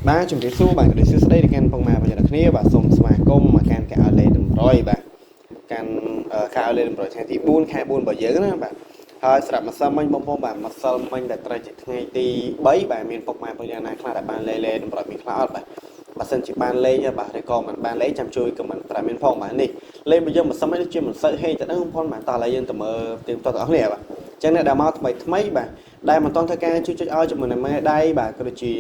ba chúng tôi số bạn có thể số đâyกันphongมาbây giờนี้បាទសូមស្វាគមន៍មកកាន់ការលេខ100បាទកាន់ការលេខ100ថ្ងៃទី4ខែ4របស់យើងណាបាទហើយស្រាប់ម្សិលមិញបងប្អូនបាទម្សិលមិញដែលត្រូវជាថ្ងៃទី3បាទមានពុកម៉ែបងយ៉ាងណាខ្លះដែលបានលេខ100មានខ្លះអត់បាទបើសិនជាបានលេខបាទឬក៏មិនបានលេខចាំជួយខមមិនប្រាប់មានផងបាទនេះលេខរបស់យើងម្សិលមិញជាមិនសូវហេងទៅដឹងបងប្អូនបាទតោះឥឡូវយើងទៅមើលទៀងទាត់ទាំងអស់គ្នាបាទអញ្ចឹងអ្នកដែលមកថ្មីបាទដែលមិនទាន់ធ្វើការជួយចុចឲ្យជាមួយនឹងម៉ែដៃបាទក៏ដូចជា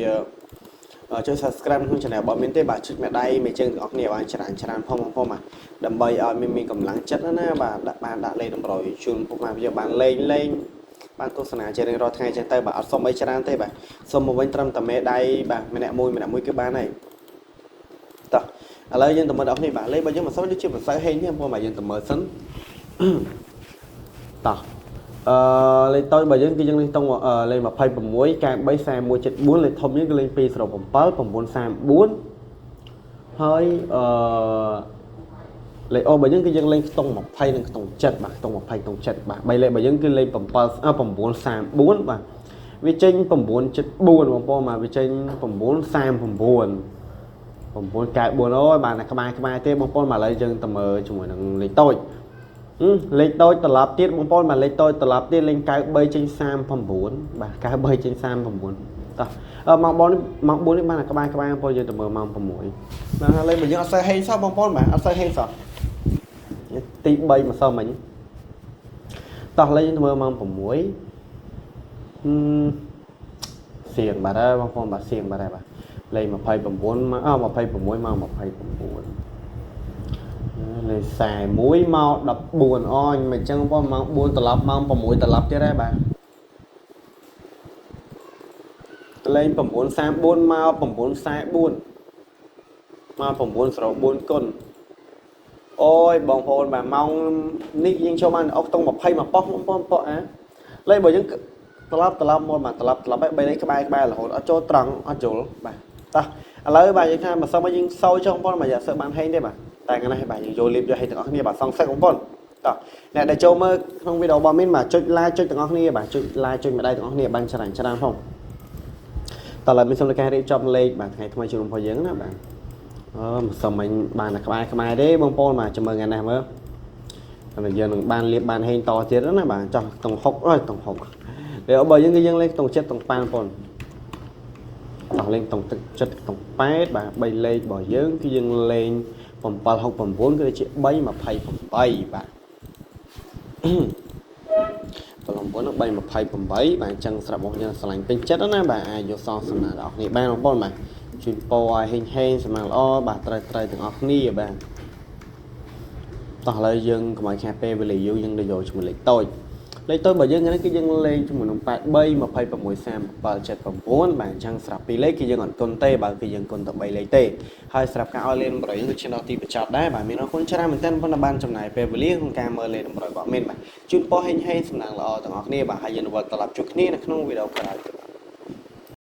ជួយ subscribe ក្នុង channel របស់មានទេបាទចុចម្ដាយមេជើងទាំងអស់គ្នាបានច្រើនផងបងប្អូនបាទដើម្បីឲ្យមានកម្លាំងចិត្តណាបាទដាក់លេខតម្រុយជូនពុកម៉ែយើងបានលេងបានទស្សនាជារៀងរាល់ថ្ងៃចឹងទៅបាទអត់សុំអីច្រើនទេបាទសុំមកវិញត្រឹមតែមេដៃបាទម្នាក់មួយគឺបានហើយតោះឥឡូវយើងទៅមើលដល់នេះបាទលេខរបស់យើងមិនសូវដូចជាមិនសូវហេងទេបងប្អូនបាទយើងទៅមើលសិនតោះលេខតូចរបស់យើងគឺយើងលេខតុងលេខ26កែ3 4174លេខធំយើងគឺលេខ207 934ហើយលេខអូរបស់យើងគឺយើងលេខខ្ទង់20និងខ្ទង់7បាទខ្ទង់20ខ្ទង់7បាទ3លេខរបស់យើងគឺលេខ934បាទវាចេញ974បងប្អូនបាទវាចេញ939 9កែ4អូយបាទខ្មែរទេបងប្អូនបាទឥឡូវយើងទៅមើលជាមួយនឹងលេខតូចលេខតូចត្រឡប់ទៀតបងប្អូនបាទលេខតូចត្រឡប់ទៀតលេខ93ចេញ39បាទ93ចេញ39តោះម៉ោង4នេះបានក្បែរបងប្អូនយើងទៅមើលម៉ោង6បាទលេខរបស់យើងអត់សូវហេងសោះបងប្អូនបាទអត់សូវហេងសោះទី3ម្សិលមិញតោះលេខយើងទៅមើលម៉ោង6សៀងបាទហើយបងប្អូនបាទសៀងបាទហើយបាទលេខ29មក26មក29លេខ41មក14អូយមិនអញ្ចឹងបងម៉ោង4ត្រឡប់ម៉ោង6ត្រឡប់ទៀតហើយបាទលេខ934មក944មក904គុណអូយបងប្អូនបាទម៉ោងនេះយើងចូលបានអុកតុង20មកប៉ុសបងប្អូនប៉ុសអាលេខបើយើងត្រឡប់មកបាទត្រឡប់ឲ្យ3លេខក្បែររហូតអត់ចូលត្រង់អត់យល់បាទតោះឥឡូវបាទយើងថាបើសិនមកយើងសោយចុះបងប្អូនបាទយកសើបានហេងទេបាទតែថ្ងៃនេះបាទយើងយកលៀបយកឲ្យទាំងអស់គ្នាបាទសងសឹកបងប្អូនតោះអ្នកដែលចូលមើលក្នុងវីដេអូរបស់មីនបាទចុច like ចុចទាំងអស់គ្នាបាទចុច like ចុចម្ដាយទាំងអស់គ្នាបានច្រើនផងតោះឥឡូវមានសុំការរៀបចំលេខបាទថ្ងៃថ្មីជូនរបស់យើងណាបាទមិនសមមិញបានតែក្បែរទេបងប្អូនបាទចាំមើលថ្ងៃនេះមើលតែយើងនឹងបានលៀបបានហេងតទៀតណាបាទចោះតុង60អើយតុង60ពេលបើយើងគឺយើងលេខតុង7តុង8បងប្អូនតោះលេខតុងទឹក7តុង8បាទ3លេខរបស់យើងគឺយើងលេខ769គឺជា328បាទ769នឹង328បាទអញ្ចឹងស្រាប់បងប្អូនស្រឡាញ់ពេញចិត្តណាបាទអាចយកសងសំណាដល់អ្នកបានបងប្អូនបាទជូនពរឲ្យហេងសំណាងល្អបាទត្រូវទាំងអស់គ្នាបាទតោះឥឡូវយើងកុំឲ្យខាតពេលវេលាយូរយើងទៅយកជាមួយលេខតូចរបស់យើងនេះគឺយើងលេងជាមួយនឹង83 26 37 79បាទអញ្ចឹងស្រាប់2លេខគឺយើងអត់គុណទេបើគឺយើងគុណតែ3លេខទេហើយស្រាប់ការឲ្យលេខតម្រុយគឺឈានដល់ទីបញ្ចប់ដែរបាទមានអរគុណច្រើនមែនទែនប៉ុន្តែបានចំណាយពេលវេលាក្នុងការមើលលេខតម្រុយរបស់មានបាទជូនពរហេងសំណាងល្អទាំងអស់គ្នាបាទហើយយើងវិលត្រឡប់ជួបគ្នានៅក្នុងវីដេអូក្រោយ